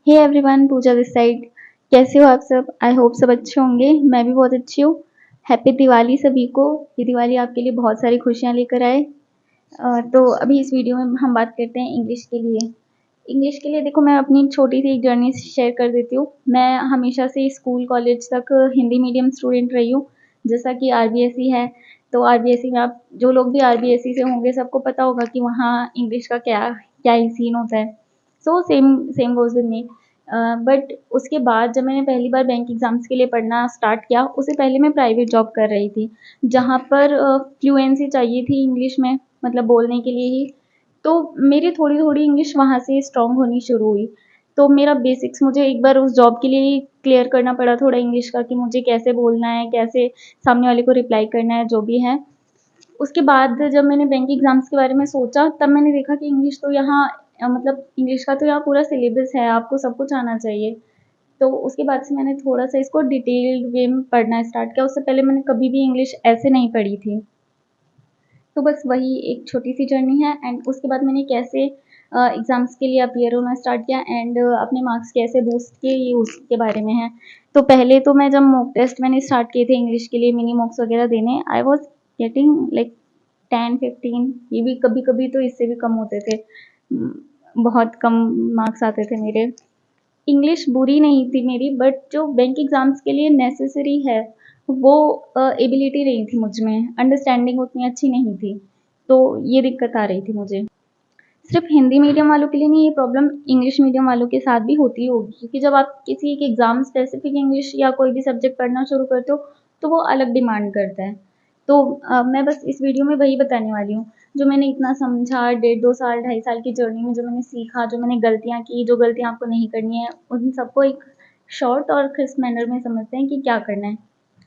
Hey everyone, Pooja this side. कैसे हो आप सब? आई होप सब अच्छे होंगे। मैं भी बहुत अच्छी हूँ। हैप्पी दिवाली सभी को। ये दिवाली आपके लिए बहुत सारी खुशियाँ लेकर आए। तो अभी इस वीडियो में हम बात करते हैं इंग्लिश के लिए। इंग्लिश के लिए देखो, मैं अपनी छोटी सी एक जर्नी शेयर कर देती हूँ। मैं हमेशा से स्कूल कॉलेज तक हिंदी मीडियम स्टूडेंट रही हूँ। जैसा कि आरबीएसई है, तो आरबीएसई में आप जो लोग भी आरबीएसई से होंगे सबको पता होगा कि वहाँ इंग्लिश का क्या क्या ही सीन होता है। So same same goes with me. But उसके बाद जब मैंने पहली बार बैंक एग्ज़ाम्स के लिए पढ़ना स्टार्ट किया, उससे पहले मैं प्राइवेट जॉब कर रही थी, जहाँ पर फ्लुएंसी चाहिए थी इंग्लिश में, मतलब बोलने के लिए ही। तो मेरी थोड़ी-थोड़ी इंग्लिश वहाँ से स्ट्रॉन्ग होनी शुरू हुई। तो मेरा बेसिक्स मुझे एक बार उस जॉब के लिए ही क्लियर करना पड़ा थोड़ा इंग्लिश का, कि मुझे कैसे बोलना है, कैसे सामने वाले को रिप्लाई करना है, जो भी है। उसके बाद जब मैंने बैंक एग्ज़ाम्स के बारे में सोचा, तब मैंने देखा कि इंग्लिश तो यहाँ मतलब इंग्लिश का तो यहाँ पूरा सिलेबस है, आपको सब कुछ आना चाहिए। तो उसके बाद से मैंने थोड़ा-सा इसको डिटेल्ड वे में पढ़ना स्टार्ट किया। उससे पहले मैंने कभी भी इंग्लिश ऐसे नहीं पढ़ी थी। तो बस वही एक छोटी-सी जर्नी है। एंड उसके बाद मैंने कैसे एग्ज़ाम्स के लिए अपीयर होना स्टार्ट किया एंड अपने मार्क्स कैसे बूस्ट किए, ये उसके बारे में है। तो पहले तो मैं जब मॉक टेस्ट मैंने स्टार्ट किए थे इंग्लिश के लिए, मिनी मॉक्स वगैरह देने, आई वाज़ गेटिंग लाइक 10-15, ये भी कभी-कभी तो इससे भी कम होते थे। बहुत कम मार्क्स आते थे मेरे। इंग्लिश बुरी नहीं थी मेरी, बट जो बैंक एग्ज़ाम्स के लिए नेसेसरी है, वो एबिलिटी नहीं थी मुझ में, अंडरस्टैंडिंग उतनी अच्छी नहीं थी। तो ये दिक्कत आ रही थी मुझे। सिर्फ हिंदी मीडियम वालों के लिए नहीं, ये प्रॉब्लम इंग्लिश मीडियम वालों के साथ भी होती होगी, क्योंकि जब आप किसी एक एग्ज़ाम स्पेसिफिक इंग्लिश या कोई भी सब्जेक्ट पढ़ना शुरू करते हो, तो वो अलग डिमांड करता है। तो मैं बस इस वीडियो में वही बताने वाली हूँ, जो मैंने इतना समझा, 1.5-2 साल 2.5 साल की जर्नी में जो मैंने सीखा, जो मैंने गलतियाँ की, जो गलतियाँ आपको नहीं करनी है, उन सबको एक शॉर्ट और क्रिस्प मैनर में समझते हैं कि क्या करना है।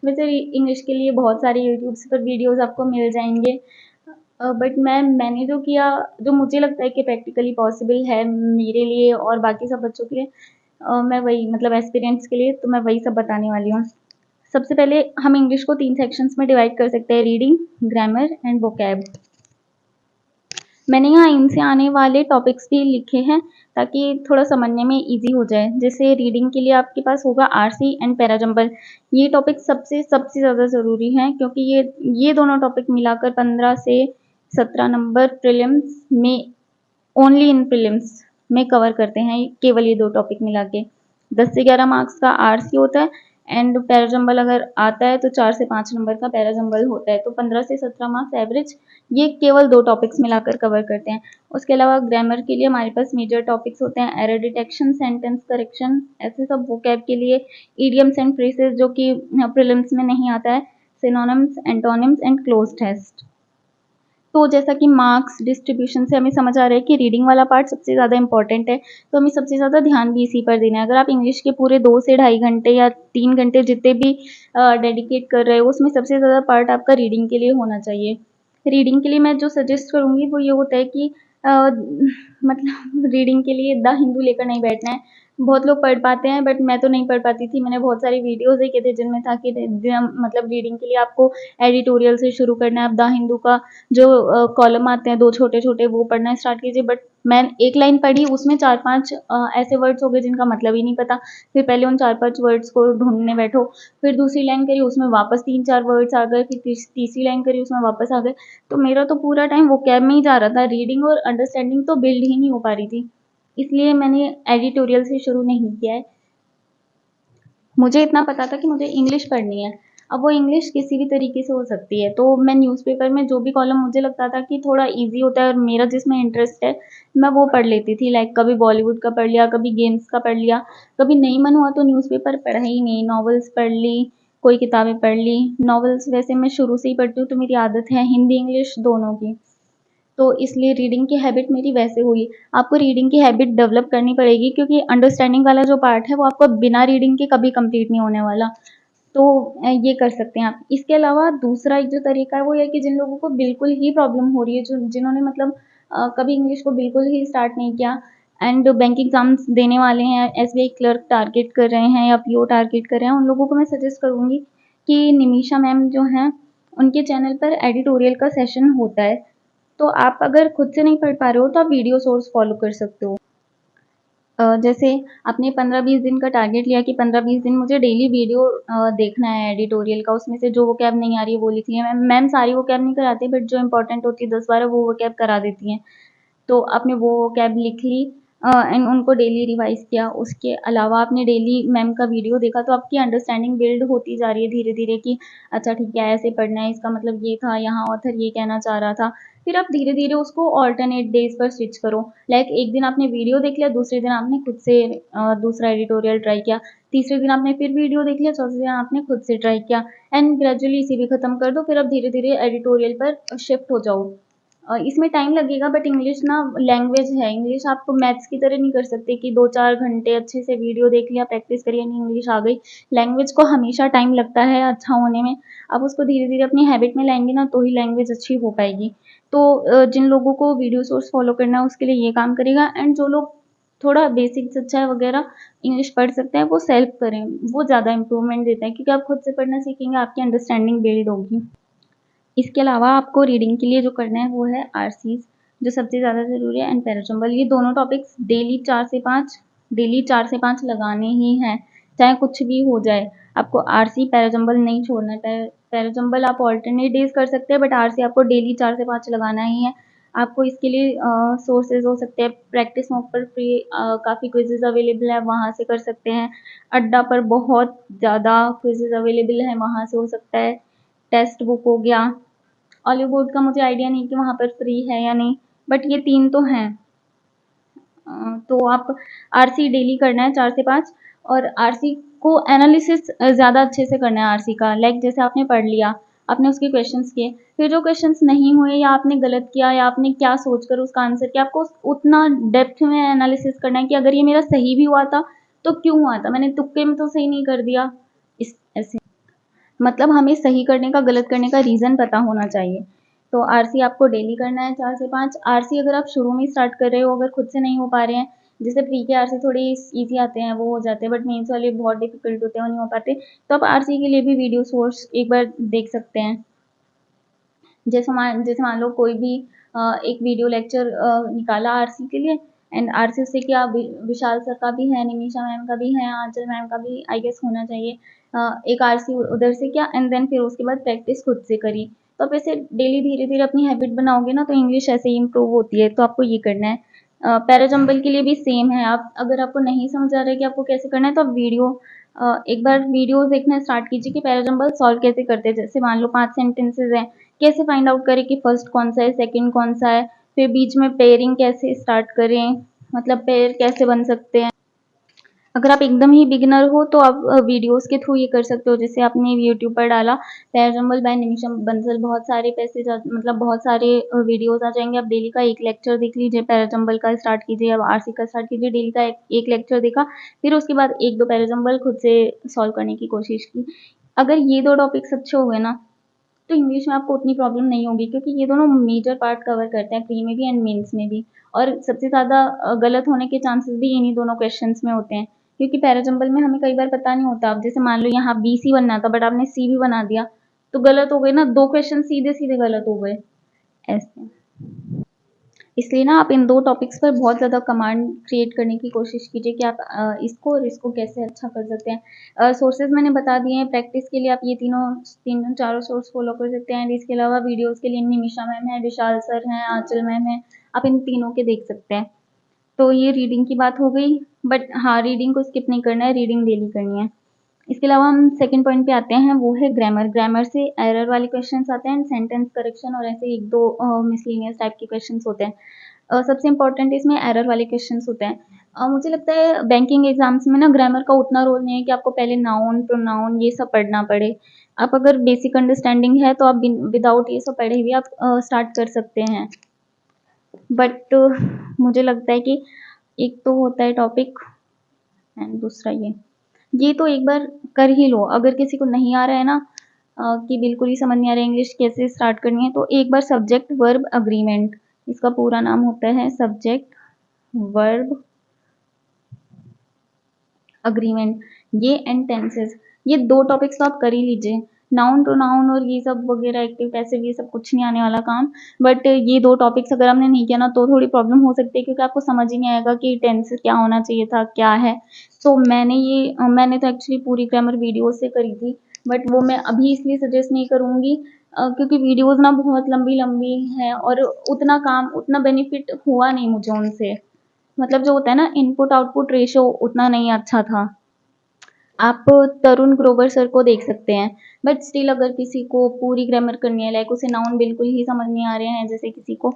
वैसे इंग्लिश के लिए बहुत सारे यूट्यूब्स पर वीडियोज़ आपको मिल जाएँगे। बट मैंने जो किया, जो मुझे लगता है कि प्रैक्टिकली पॉसिबल है मेरे लिए और बाकी सब बच्चों के लिए, मैं वही, मतलब एस्पिरेंट्स के लिए, तो मैं वही सब बताने वाली हूँ। सबसे पहले हम इंग्लिश को 3 सेक्शंस में डिवाइड कर सकते हैं: रीडिंग, ग्रामर एंड वोकैब। मैंने यहाँ इनसे आने वाले टॉपिक्स भी लिखे हैं ताकि थोड़ा समझने में ईजी हो जाए। जैसे रीडिंग के लिए आपके पास होगा आरसी एंड पैराजंबल। ये टॉपिक सबसे सबसे ज़्यादा ज़रूरी हैं, क्योंकि ये दोनों टॉपिक मिलाकर 15 से 17 नंबर प्रीलिम्स में, ओनली इन प्रीलिम्स में कवर करते हैं, केवल ये 2 टॉपिक मिला के। 10 से 11 मार्क्स का आरसी होता है एंड पैराजंबल अगर आता है तो 4 से 5 नंबर का पैराजंबल होता है। तो 15 से 17 मार्क्स एवरेज ये केवल 2 टॉपिक्स मिलाकर कवर करते हैं। उसके अलावा ग्रामर के लिए हमारे पास मेजर टॉपिक्स होते हैं: एरर डिटेक्शन, सेंटेंस करेक्शन, ऐसे सब। वोकैब के लिए इडियम्स एंड फ्रेजेस, जो कि प्रीलिम्स में नहीं आता है, synonyms, antonyms and cloze test. तो जैसा कि मार्क्स डिस्ट्रीब्यूशन से हमें समझ आ रहा है कि रीडिंग वाला पार्ट सबसे ज़्यादा इंपॉर्टेंट है, तो हमें सबसे ज़्यादा ध्यान भी इसी पर देना है। अगर आप इंग्लिश के पूरे 2 से ढाई घंटे या 3 घंटे जितने भी डेडिकेट कर रहे हो, उसमें सबसे ज़्यादा पार्ट आपका रीडिंग के लिए होना चाहिए। रीडिंग के लिए मैं जो सजेस्ट करूँगी वो ये होता है कि मतलब रीडिंग के लिए द हिंदू लेकर नहीं बैठना है। बहुत लोग पढ़ पाते हैं, बट मैं तो नहीं पढ़ पाती थी। मैंने बहुत सारी वीडियोज़ देखे थे जिनमें था कि मतलब रीडिंग के लिए आपको एडिटोरियल से शुरू करना है। आप द हिंदू का जो कॉलम आते हैं 2 छोटे-छोटे, वो पढ़ना स्टार्ट कीजिए। बट मैं एक लाइन पढ़ी, उसमें 4-5 ऐसे वर्ड्स हो गए जिनका मतलब ही नहीं पता। फिर पहले उन 4-5 वर्ड्स को ढूँढने बैठो, फिर दूसरी लाइन करी, उसमें वापस 3-4 वर्ड्स आ गए, फिर तीसरी लाइन करी, उसमें वापस आ गए। तो मेरा तो पूरा टाइम वोकैब में ही जा रहा था, रीडिंग और अंडरस्टैंडिंग तो बिल्ड ही नहीं हो पा रही थी। इसलिए मैंने एडिटोरियल से शुरू नहीं किया है। मुझे इतना पता था कि मुझे इंग्लिश पढ़नी है। अब वो इंग्लिश किसी भी तरीके से हो सकती है, तो मैं न्यूज़पेपर में जो भी कॉलम मुझे लगता था कि थोड़ा ईज़ी होता है और मेरा जिसमें इंटरेस्ट है, मैं वो पढ़ लेती थी। लाइक कभी बॉलीवुड का पढ़ लिया, कभी गेम्स का पढ़ लिया, कभी नहीं मन हुआ तो न्यूज़पेपर पढ़ा ही नहीं, नॉवेल्स पढ़ ली, कोई किताबें पढ़ ली। नॉवेल्स वैसे मैं शुरू से ही पढ़ती हूँ, तो मेरी आदत है हिंदी, इंग्लिश दोनों की। तो इसलिए रीडिंग की हैबिट मेरी वैसे हुई। आपको रीडिंग की हैबिट डेवलप करनी पड़ेगी, क्योंकि अंडरस्टैंडिंग वाला जो पार्ट है वो आपको बिना रीडिंग के कभी कंप्लीट नहीं होने वाला। तो ये कर सकते हैं आप। इसके अलावा दूसरा एक जो तरीका है वो ये है कि जिन लोगों को बिल्कुल ही प्रॉब्लम हो रही है, जो जिन्होंने मतलब कभी इंग्लिश को बिल्कुल ही स्टार्ट नहीं किया एंड बैंक एग्ज़ाम्स देने वाले हैं, एसबीआई क्लर्क टारगेट कर रहे हैं या पीओ टारगेट कर रहे हैं, उन लोगों को मैं सजेस्ट करूँगी कि निमिषा मैम जो हैं, उनके चैनल पर एडिटोरियल का सेशन होता है। तो आप अगर खुद से नहीं पढ़ पा रहे हो तो आप वीडियो सोर्स फॉलो कर सकते हो। जैसे आपने 15-20 दिन का टारगेट लिया कि 15-20 दिन मुझे डेली वीडियो देखना है एडिटोरियल का, उसमें से जो वोकैब नहीं आ रही है वो लिख लिया। मैम सारी वोकैब नहीं कराती, बट जो इंपॉर्टेंट होती है 10-12 वो वोकैब करा देती हैं। तो आपने वो वोकैब लिख ली एंड उनको डेली रिवाइज किया। उसके अलावा आपने डेली मैम का वीडियो देखा, तो आपकी अंडरस्टैंडिंग बिल्ड होती जा रही है धीरे धीरे कि अच्छा ठीक है ऐसे पढ़ना है, इसका मतलब ये था, यहाँ ऑथर ये कहना चाह रहा था। फिर आप धीरे धीरे उसको ऑल्टरनेट डेज पर स्विच करो। लाइक एक दिन आपने वीडियो देख लिया, दूसरे दिन आपने खुद से दूसरा एडिटोरियल ट्राई किया, तीसरे दिन आपने फिर वीडियो देख लिया, चौथे दिन आपने खुद से ट्राई किया एंड ग्रेजुअली इसी भी खत्म कर दो। फिर आप धीरे धीरे एडिटोरियल पर शिफ्ट हो जाओ। इसमें टाइम लगेगा, बट इंग्लिश ना लैंग्वेज है, इंग्लिश आप मैथ्स की तरह नहीं कर सकते कि 2-4 घंटे अच्छे से वीडियो देख लिया, प्रैक्टिस करिए, नहीं इंग्लिश आ गई। लैंग्वेज को हमेशा टाइम लगता है अच्छा होने में। आप उसको धीरे धीरे अपनी हैबिट में लाएंगे ना, तो ही लैंग्वेज अच्छी हो पाएगी। तो जिन लोगों को वीडियो सोर्स फॉलो करना है उसके लिए ये काम करेगा, एंड जो लोग थोड़ा बेसिक्स अच्छा है वगैरह इंग्लिश पढ़ सकते हैं वो सेल्फ करें, वो ज़्यादा इंप्रूवमेंट देता है, क्योंकि आप खुद से पढ़ना सीखेंगे आपकी अंडरस्टैंडिंग बिल्ड होगी। इसके अलावा आपको रीडिंग के लिए जो करना है वो है आरसीज, जो सबसे ज़्यादा ज़रूरी है, एंड पैराजम्बल। ये दोनों टॉपिक्स डेली 4 से 5 लगाने ही हैं, चाहे कुछ भी हो जाए। आपको आरसी पैराजम्बल नहीं छोड़ना है। पैराजम्बल आप ऑल्टरनेट डेज कर सकते हैं, बट आरसी आपको डेली 4 से 5 लगाना ही है। आपको इसके लिए सोर्सेज हो सकते हैं, प्रैक्टिस मोड पर फ्री काफ़ी क्विजेज अवेलेबल है, वहाँ से कर सकते हैं। अड्डा पर बहुत ज़्यादा क्विजेज अवेलेबल है, वहाँ से हो सकता है। टेक्स्ट बुक हो गया। ऑलिव बोर्ड का मुझे आइडिया नहीं कि वहाँ पर फ्री है या नहीं, बट ये 3 तो हैं। तो आप आरसी डेली करना है 4 से 5, और आरसी को एनालिसिस ज़्यादा अच्छे से करना है आरसी का। लाइक जैसे आपने पढ़ लिया, आपने उसके क्वेश्चंस किए, फिर जो क्वेश्चंस नहीं हुए या आपने गलत किया या आपने क्या सोचकर उसका आंसर किया, आपको उतना डेप्थ में एनालिसिस करना है कि अगर ये मेरा सही भी हुआ था तो क्यों हुआ था, मैंने तुक्के में तो सही नहीं कर दिया। इस ऐसे मतलब हमें सही करने का गलत करने का रीज़न पता होना चाहिए। तो आरसी आपको डेली करना है 4 से 5। आरसी अगर आप शुरू में स्टार्ट कर रहे हो, अगर खुद से नहीं हो पा रहे हैं, जैसे प्री के आरसी थोड़े इजी आते हैं वो हो जाते हैं, बट मेंस वाले बहुत डिफिकल्ट होते हैं, वो नहीं हो पाते, तो आप आरसी के लिए भी वीडियो सोर्स एक बार देख सकते हैं। जैसे मान लो कोई भी एक वीडियो लेक्चर निकाला आरसी के लिए, एंड आरसी से क्या विशाल सर का भी है, निमिषा मैम का भी है, आंचल मैम का भी आई गेस होना चाहिए। एक आरसी उधर से क्या, एंड देन फिर उसके बाद प्रैक्टिस खुद से करी। तो आप ऐसे डेली धीरे धीरे अपनी हैबिट बनाओगे ना, तो इंग्लिश ऐसे ही इम्प्रूव होती है। तो आपको ये करना है। पैराजम्बल के लिए भी सेम है। आप अगर आपको नहीं समझ आ रहा है कि आपको कैसे करना है, तो आप एक बार वीडियो देखना स्टार्ट कीजिए कि पैराजम्बल सॉल्व कैसे करते हैं। जैसे मान लो 5 सेंटेंसेज हैं, कैसे फाइंड आउट करें कि फर्स्ट कौन सा है, सेकंड कौन सा है, फिर बीच में पेयरिंग कैसे स्टार्ट करें, मतलब पेयर कैसे बन सकते हैं। अगर आप एकदम ही बिगिनर हो तो आप वीडियोस के थ्रू ये कर सकते हो। जैसे आपने यूट्यूब पर डाला पैराजम्बल बाय निमिषा बंसल, बहुत सारे मतलब बहुत सारे वीडियोस आ जाएंगे। आप डेली का एक लेक्चर देख लीजिए, पैराजम्बल का स्टार्ट कीजिए, अब आरसी का स्टार्ट कीजिए। डेली का एक लेक्चर देखा, फिर उसके बाद 1-2 पैराजम्बल खुद से सॉल्व करने की कोशिश की। अगर ये 2 टॉपिक्स अच्छे हो गए ना, तो इंग्लिश में आपको उतनी प्रॉब्लम नहीं होगी, क्योंकि ये दोनों मेजर पार्ट कवर करते हैं, प्री में भी एंड मेंस में भी। और सबसे ज़्यादा गलत होने के चांसेस भी इन्हीं दोनों क्वेश्चंस में होते हैं, क्योंकि पैराजम्बल में हमें कई बार पता नहीं होता। अब जैसे मान लो यहाँ बी सी बनना था, बट आपने सी भी बना दिया, तो गलत हो गए ना, 2 क्वेश्चन सीधे सीधे गलत हो गए ऐसे। इसलिए ना आप इन 2 टॉपिक्स पर बहुत ज़्यादा कमांड क्रिएट करने की कोशिश कीजिए कि आप इसको और इसको कैसे अच्छा कर सकते हैं। सोर्सेज मैंने बता दिए हैं। प्रैक्टिस के लिए आप ये तीनों चारों सोर्स फॉलो कर सकते हैं। इसके अलावा वीडियोस के लिए निमिषा मैम है, विशाल सर हैं, आंचल मैम है, आप इन तीनों के देख सकते हैं। तो ये रीडिंग की बात हो गई, बट हाँ रीडिंग को स्किप नहीं करना है, रीडिंग डेली करनी है। इसके अलावा हम सेकंड पॉइंट पे आते हैं, वो है ग्रामर। ग्रामर से एरर वाले क्वेश्चंस आते हैं, सेंटेंस करेक्शन और ऐसे 1-2 मिसलेनियस टाइप के क्वेश्चंस होते हैं। सबसे इम्पोर्टेंट इसमें एरर वाले क्वेश्चंस होते हैं। मुझे लगता है बैंकिंग एग्जाम्स में ना ग्रामर का उतना रोल नहीं है कि आपको पहले नाउन प्रोनाउन ये सब पढ़ना पड़े। आप अगर बेसिक अंडरस्टैंडिंग है तो आप विदाउट ये सब पढ़े हुए आप स्टार्ट कर सकते हैं। बट मुझे लगता है कि एक तो होता है टॉपिक एंड दूसरा ये तो एक बार कर ही लो। अगर किसी को नहीं आ रहा है ना कि बिल्कुल ही समझ नहीं आ रहा है इंग्लिश कैसे स्टार्ट करनी है, तो एक बार सब्जेक्ट वर्ब अग्रीमेंट, इसका पूरा नाम होता है सब्जेक्ट वर्ब अग्रीमेंट, ये एंड टेंसेस, ये 2 टॉपिक्स तो आप कर ही लीजिए। नाउन प्रोनाउन और ये सब वगैरह, एक्टिव पैसिव, ये सब कुछ नहीं आने वाला काम। बट ये 2 टॉपिक्स अगर हमने नहीं किया ना तो थोड़ी प्रॉब्लम हो सकती है, क्योंकि आपको समझ ही नहीं आएगा कि टेंस क्या होना चाहिए था, क्या है। तो मैंने तो एक्चुअली पूरी ग्रामर वीडियो से करी थी, बट वो मैं अभी इसलिए सजेस्ट नहीं करूँगी क्योंकि वीडियोज़ ना बहुत लंबी-लंबी हैं और उतना बेनिफिट हुआ नहीं मुझे उनसे। मतलब जो होता है ना इनपुट आउटपुट रेशियो उतना नहीं अच्छा था। आप तरुण ग्रोवर सर को देख सकते हैं, बट स्टिल अगर किसी को पूरी ग्रामर करनी है, लाइक उसे नाउन बिल्कुल ही समझ नहीं आ रहे हैं जैसे किसी को,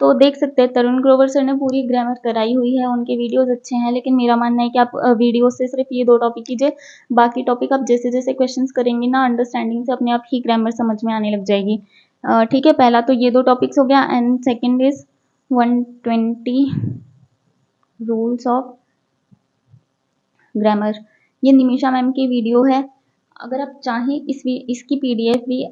तो देख सकते हैं। तरुण ग्रोवर सर ने पूरी ग्रामर कराई हुई है, उनके वीडियोस अच्छे हैं। लेकिन मेरा मानना है कि आप वीडियो से सिर्फ ये 2 टॉपिक कीजिए, बाकी टॉपिक आप जैसे जैसे क्वेश्चंस करेंगे ना अंडरस्टैंडिंग से अपने आप ही ग्रामर समझ में आने लग जाएगी। ठीक है, पहला तो ये 2 टॉपिक्स हो गया and second is 120 rules of grammar. ये निमिषा मैम की वीडियो है, अगर आप चाहें इसकी पीडीएफ भी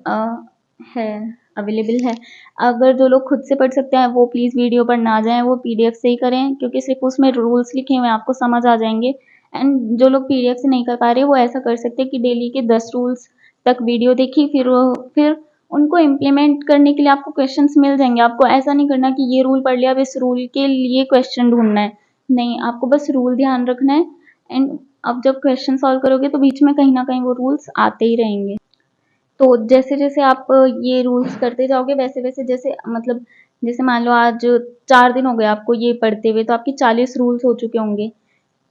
है, अवेलेबल है। अगर जो लोग खुद से पढ़ सकते हैं वो प्लीज़ वीडियो पर ना जाएं, वो पीडीएफ से ही करें, क्योंकि सिर्फ उसमें रूल्स लिखे हुए हैं, आपको समझ आ जाएंगे। एंड जो लोग पीडीएफ से नहीं कर पा रहे वो ऐसा कर सकते हैं कि डेली के 10 रूल्स तक वीडियो देखी, फिर उनको इम्प्लीमेंट करने के लिए आपको क्वेश्चंस मिल जाएंगे। आपको ऐसा नहीं करना कि ये रूल पढ़ लिया, अब इस रूल के लिए क्वेश्चन ढूंढना है, नहीं, आपको बस रूल ध्यान रखना है। एंड अब जब क्वेश्चन सॉल्व करोगे तो बीच में कहीं ना कहीं वो रूल्स आते ही रहेंगे। तो जैसे जैसे आप ये रूल्स करते जाओगे वैसे वैसे जैसे मान लो आज 4 दिन हो गए आपको ये पढ़ते हुए, तो आपके 40 रूल्स हो चुके होंगे।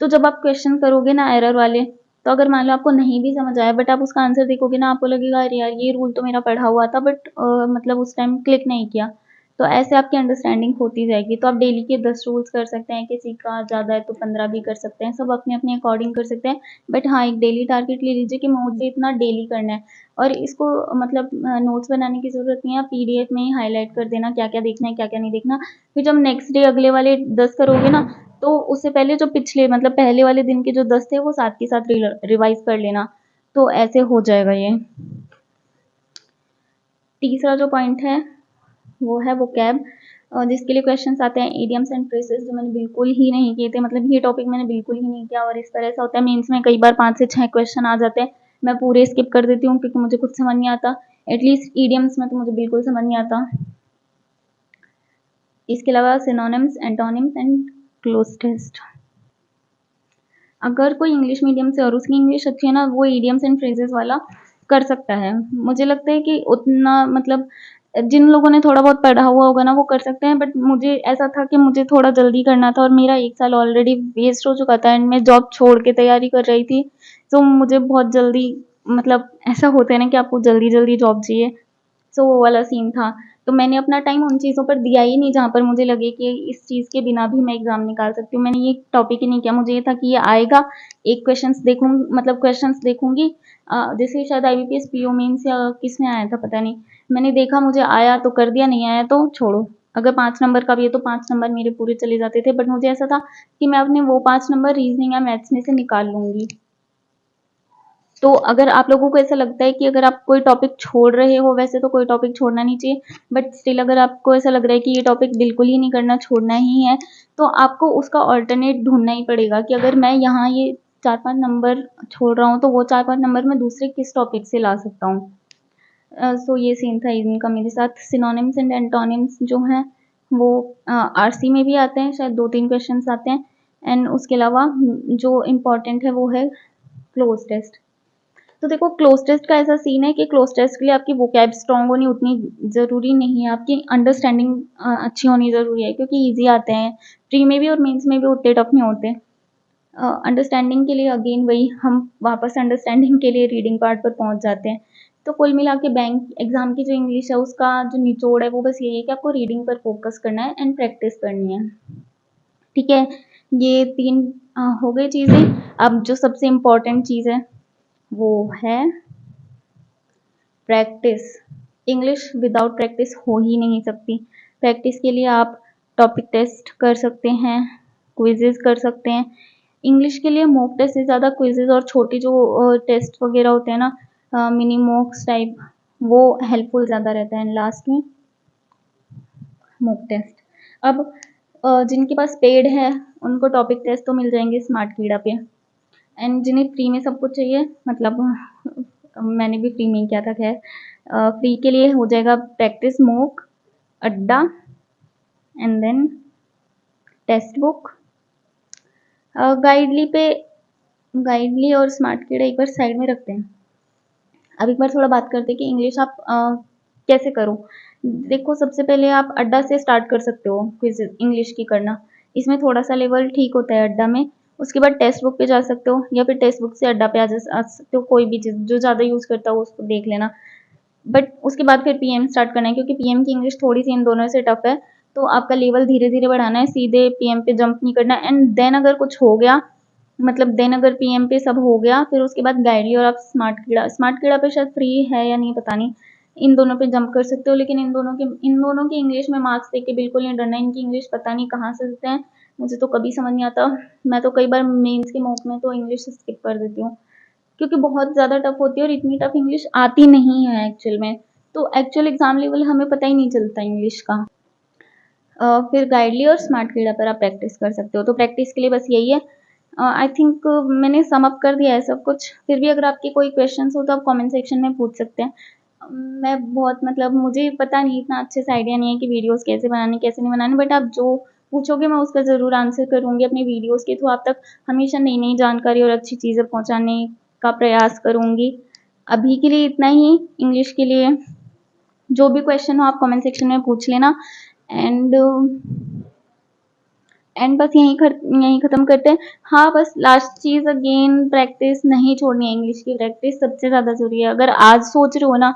तो जब आप क्वेश्चन करोगे ना एरर वाले, तो अगर मान लो आपको नहीं भी समझ आया बट आप उसका आंसर देखोगे ना, आपको लगेगा अरे यार ये रूल तो मेरा पढ़ा हुआ था, बट मतलब उस टाइम क्लिक नहीं किया। तो ऐसे आपकी अंडरस्टैंडिंग होती जाएगी। तो आप डेली के 10 रूल्स कर सकते हैं, किसी का ज़्यादा है तो 15 भी कर सकते हैं, सब अपने अपने अकॉर्डिंग कर सकते हैं। बट हाँ, एक डेली टारगेट ले लीजिए कि मुझे इतना डेली करना है, और इसको मतलब नोट्स बनाने की ज़रूरत नहीं है, आप पीडीएफ में ही हाईलाइट कर देना क्या क्या देखना है क्या क्या नहीं देखना। फिर जब नेक्स्ट डे अगले वाले 10 करोगे ना, तो उससे पहले जो पिछले मतलब पहले वाले दिन के जो 10 थे वो साथ के साथ रिवाइज कर लेना, तो ऐसे हो जाएगा ये। तीसरा जो पॉइंट है वो है वोकैब, जिसके लिए क्वेश्चंस आते हैं इडियम्स एंड फ्रेजेस, जो मैंने बिल्कुल ही नहीं किए थे। मतलब ये टॉपिक मैंने बिल्कुल ही नहीं किया, और इस तरह ऐसा होता है मेंस में कई बार 5 से 6 क्वेश्चन आ जाते हैं, मैं पूरे स्किप कर देती हूँ क्योंकि मुझे कुछ समझ नहीं आता। एटलीस्ट इडियम्स में तो मुझे बिल्कुल समझ नहीं आता। इसके अलावा synonyms, antonyms and cloze test. अगर कोई इंग्लिश मीडियम से और उसकी इंग्लिश अच्छी है ना, वो इडियम्स एंड फ्रेजेस वाला कर सकता है। मुझे लगता है कि उतना मतलब जिन लोगों ने थोड़ा बहुत पढ़ा हुआ होगा ना वो कर सकते हैं, बट मुझे ऐसा था कि मुझे थोड़ा जल्दी करना था और मेरा 1 साल ऑलरेडी वेस्ट हो चुका था एंड मैं जॉब छोड़ के तैयारी कर रही थी। तो मुझे बहुत जल्दी मतलब ऐसा होता है ना कि आपको जल्दी जल्दी जॉब चाहिए, सो वो वाला सीन था। तो मैंने अपना टाइम उन चीज़ों पर दिया ही नहीं जहाँ पर मुझे लगे कि इस चीज़ के बिना भी मैं एग्ज़ाम निकाल सकती हूँ। मैंने ये टॉपिक ही नहीं किया, मुझे ये था कि ये आएगा, एक क्वेश्चंस देखूँगी। जैसे शायद आईबीपीएस, पीओ मेंस या किस में आया था पता नहीं। मैंने देखा मुझे आया तो कर दिया, नहीं आया तो छोड़ो। अगर 5 नंबर का भी है तो 5 नंबर मेरे पूरे चले जाते थे, बट मुझे ऐसा था कि मैं अपने वो 5 नंबर रीज़निंग या मैथ्स में से निकाल लूँगी। तो अगर आप लोगों को ऐसा लगता है कि अगर आप कोई टॉपिक छोड़ रहे हो, वैसे तो कोई टॉपिक छोड़ना नहीं चाहिए, बट स्टिल अगर आपको ऐसा लग रहा है कि ये टॉपिक बिल्कुल ही नहीं करना, छोड़ना ही है, तो आपको उसका ऑल्टरनेट ढूंढना ही पड़ेगा कि अगर मैं यहाँ ये 4-5 नंबर छोड़ रहा हूँ तो वो 4-5 नंबर मैं दूसरे किस टॉपिक से ला सकता हूँ। सो ये सीन था इनका मेरे साथ। सिनोनिम्स एंड एंटोनिम्स जो हैं वो आरसी में भी आते हैं, शायद 2-3 क्वेश्चंस आते हैं। एंड उसके अलावा जो इम्पोर्टेंट है वो है क्लोज टेस्ट। तो देखो क्लोज टेस्ट का ऐसा सीन है कि क्लोज टेस्ट के लिए आपकी वोकैब स्ट्रांग होनी उतनी ज़रूरी नहीं है, आपकी अंडरस्टैंडिंग अच्छी होनी ज़रूरी है, क्योंकि इजी आते हैं, प्री में भी और मेंस में भी उतने टफ नहीं होते। अंडरस्टैंडिंग के लिए अगेन वही हम वापस अंडरस्टैंडिंग के लिए रीडिंग पार्ट पर पहुंच जाते हैं। तो कुल मिला के बैंक एग्जाम की जो इंग्लिश है उसका जो निचोड़ है वो बस यही है कि आपको रीडिंग पर फोकस करना है एंड प्रैक्टिस करनी है। ठीक है, ये 3 हो गई चीज़ें। अब जो सबसे इम्पोर्टेंट चीज़ है वो है प्रैक्टिस। इंग्लिश विदाउट प्रैक्टिस हो ही नहीं सकती। प्रैक्टिस के लिए आप टॉपिक टेस्ट कर सकते हैं, क्विजेज कर सकते हैं। इंग्लिश के लिए मॉक टेस्ट से ज़्यादा क्विजेज और छोटी जो टेस्ट वगैरह होते हैं ना, मिनी मॉक्स टाइप, वो हेल्पफुल ज़्यादा रहता है। लास्ट में मॉक टेस्ट। अब जिनके पास पेड है उनको टॉपिक टेस्ट तो मिल जाएंगे स्मार्ट कीड़ा पे, एंड जिन्हें फ्री में सब कुछ चाहिए मतलब मैंने भी फ्री में किया था। खैर फ्री के लिए हो जाएगा practice mock, Adda and then Testbook. Guidely और स्मार्ट किड एक बार साइड में रखते हैं। अब एक बार थोड़ा बात करते हैं कि इंग्लिश आप कैसे करो। देखो, सबसे पहले आप अड्डा से स्टार्ट कर सकते हो क्विज इंग्लिश की करना। इसमें थोड़ा सा लेवल ठीक होता है अड्डा में। उसके बाद टेक्स्ट बुक पे जा सकते हो या फिर टेक्स्ट बुक से अड्डा पे आ सकते हो। कोई भी चीज़ जो ज़्यादा यूज़ करता हो उसको देख लेना। बट उसके बाद फिर पीएम स्टार्ट करना है, क्योंकि पीएम की इंग्लिश थोड़ी सी इन दोनों से टफ है। तो आपका लेवल धीरे धीरे बढ़ाना है, सीधे पीएम पे जंप नहीं करना। एंड देन अगर कुछ हो गया, मतलब देन अगर पीएम पे सब हो गया, फिर उसके बाद गाइडली और आप स्मार्ट कीड़ा पे शायद फ्री है या नहीं पता नहीं, इन दोनों पे जंप कर सकते हो। लेकिन इन दोनों की इंग्लिश में मार्क्स देख के बिल्कुल नहीं डरना। इनकी इंग्लिश पता नहीं कहाँ से देते हैं, मुझे तो कभी समझ नहीं आता। मैं तो कई बार मेंस के मॉक में तो इंग्लिश स्किप कर देती हूँ, क्योंकि बहुत ज़्यादा टफ होती है और इतनी टफ इंग्लिश आती नहीं है एक्चुअल में। तो एक्चुअल एग्जाम लेवल हमें पता ही नहीं चलता इंग्लिश का। फिर गाइडली और स्मार्ट कीड़ा पर आप प्रैक्टिस कर सकते हो। तो प्रैक्टिस के लिए बस यही है। आई थिंक मैंने सम अप कर दिया है सब कुछ। फिर भी अगर आपके कोई क्वेश्चन हो तो आप कमेंट सेक्शन में पूछ सकते हैं। मैं बहुत, मतलब मुझे पता नहीं, इतना अच्छे से आइडिया नहीं है कि वीडियोस कैसे बनाने कैसे नहीं बनाने, बट आप जो पूछोगे मैं उसका ज़रूर आंसर करूँगी अपनी वीडियोस के थ्रू। आप तक हमेशा नई नई जानकारी और अच्छी चीज़ें पहुँचाने का प्रयास करूँगी। अभी के लिए इतना ही इंग्लिश के लिए। जो भी क्वेश्चन हो आप कमेंट सेक्शन में पूछ लेना। एंड बस यहीं ख़त्म करते हैं। हाँ, बस लास्ट चीज़, अगेन प्रैक्टिस नहीं छोड़नी है। इंग्लिश की प्रैक्टिस सबसे ज़्यादा ज़रूरी है। अगर आज सोच रहे हो ना,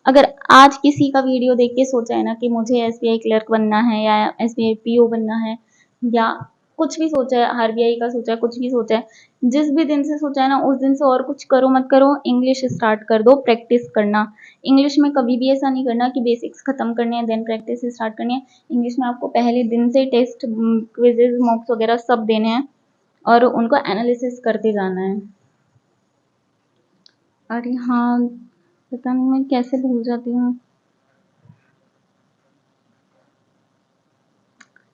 अगर आज किसी का वीडियो देख के सोचा है ना कि मुझे एसबीआई क्लर्क बनना है या एसबीआई पीओ बनना है, या कुछ भी सोचा है, आरबीआई का सोचा है, कुछ भी सोचा है, जिस भी दिन से सोचा है ना उस दिन से और कुछ करो मत करो, इंग्लिश स्टार्ट कर दो, प्रैक्टिस करना। इंग्लिश में कभी भी ऐसा नहीं करना कि बेसिक्स खत्म करने हैं देन प्रैक्टिस स्टार्ट करनी है। इंग्लिश में आपको पहले दिन से टेस्ट, क्विजेज, मॉक्स वगैरह सब देने हैं और उनको एनालिसिस करते जाना है। अरे हाँ, पता नहीं मैं कैसे भूल जाती हूँ।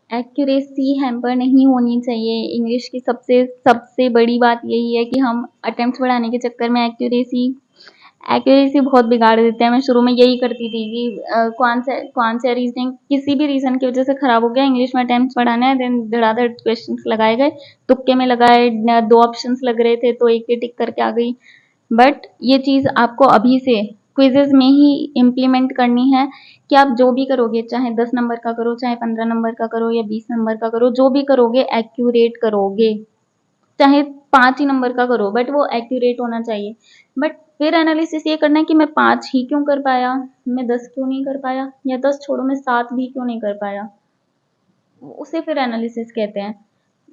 एक्यूरेसी हैम्पर नहीं होनी चाहिए। इंग्लिश की सबसे सबसे बड़ी बात यही है कि हम अटेम्प्ट बढ़ाने के चक्कर में एक्यूरेसी बहुत बिगाड़ देते हैं। मैं शुरू में यही करती थी कि कौन सा रीजनिंग किसी भी रीज़न की वजह से ख़राब हो गया, इंग्लिश में अटेम्प्ट बढ़ाना है, देन धड़ाधड़ क्वेश्चंस लगाए गए, तुक्के में लगाए, 2 ऑप्शंस लग रहे थे तो एक ही टिक करके आ गई। बट ये चीज़ आपको अभी से क्विजेज में ही इम्प्लीमेंट करनी है कि आप जो भी करोगे, चाहे 10 नंबर का करो, चाहे 15 नंबर का करो या 20 नंबर का करो, जो भी करोगे एक्यूरेट करोगे। चाहे 5 ही नंबर का करो, बट वो एक्यूरेट होना चाहिए। बट फिर एनालिसिस ये करना है कि मैं 5 ही क्यों कर पाया, मैं 10 क्यों नहीं कर पाया, या 10 छोड़ो मैं 7 भी क्यों नहीं कर पाया, उसे फिर एनालिसिस कहते हैं।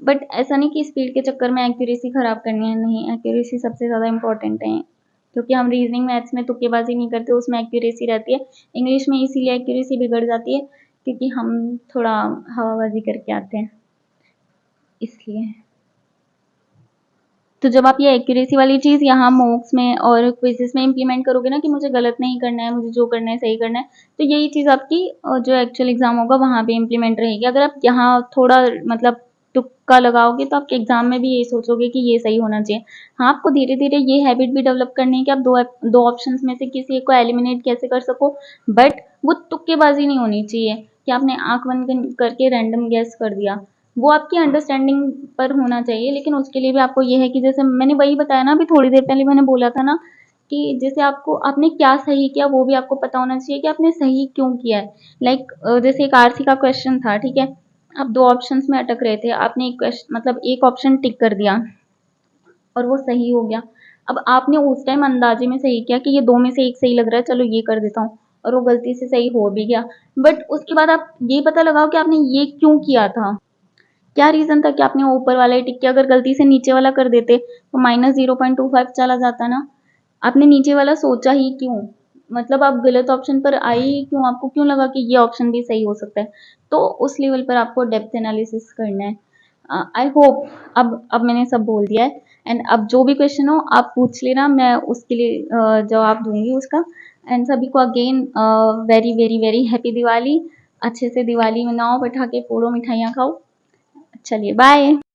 बट ऐसा नहीं कि स्पीड के चक्कर में एक्यूरेसी खराब करनी है, नहीं, एक्यूरेसी सबसे ज़्यादा इंपॉर्टेंट है। क्योंकि हम रीजनिंग मैथ्स में तुक्केबाजी नहीं करते, उसमें एक्यूरेसी रहती है। इंग्लिश में इसीलिए एक्यूरेसी बिगड़ जाती है क्योंकि हम थोड़ा हवाबाजी करके आते हैं, इसलिए। तो जब आप ये एक्यूरेसी वाली चीज़ यहाँ मॉक्स में और क्विज़ेस में इम्प्लीमेंट करोगे ना कि मुझे गलत नहीं करना है, मुझे जो करना है सही करना है, तो यही चीज़ आपकी जो एक्चुअल एग्ज़ाम होगा वहाँ पे इम्प्लीमेंट रहेगी। अगर आप यहाँ थोड़ा, मतलब तुक्का लगाओगे तो आपके एग्ज़ाम में भी यही सोचोगे कि ये सही होना चाहिए। हाँ, आपको धीरे-धीरे ये हैबिट भी डेवलप करनी है कि आप 2 ऑप्शंस में से किसी एक को एलिमिनेट कैसे कर सको, बट वो तुक्केबाज़ी नहीं होनी चाहिए कि आपने आँख बंद करके रैंडम गेस कर दिया। वो आपकी अंडरस्टैंडिंग पर होना चाहिए, लेकिन उसके लिए भी आपको ये है कि जैसे मैंने वही बताया ना, अभी थोड़ी देर पहले मैंने बोला था ना कि जैसे आपने क्या सही किया वो भी आपको पता होना चाहिए कि आपने सही क्यों किया है। लाइक जैसे एक आरसी का क्वेश्चन था, ठीक है, आप 2 ऑप्शंस में अटक रहे थे, आपने एक ऑप्शन टिक कर दिया और वो सही हो गया। अब आपने उस टाइम अंदाजे में सही किया कि ये 2 में से एक सही लग रहा है, चलो ये कर देता हूँ, और वो गलती से सही हो भी गया। बट उसके बाद आप ये पता लगाओ कि आपने ये क्यों किया था, क्या रीज़न था कि आपने ऊपर वाला ही टिक किया। अगर गलती से नीचे वाला कर देते तो -0.25 चला जाता ना। आपने नीचे वाला सोचा ही क्यों, मतलब आप गलत ऑप्शन पर आई ही क्यों, आपको क्यों लगा कि ये ऑप्शन भी सही हो सकता है। तो उस लेवल पर आपको डेप्थ एनालिसिस करना है। आई होप अब मैंने सब बोल दिया है। एंड अब जो भी क्वेश्चन हो आप पूछ लेना, मैं उसके लिए जवाब दूंगी उसका। एंड सभी को again very very very happy Diwali. अच्छे से दिवाली मनाओ, पटाखे फोड़ो, मिठाइयाँ खाओ। चलिए बाय।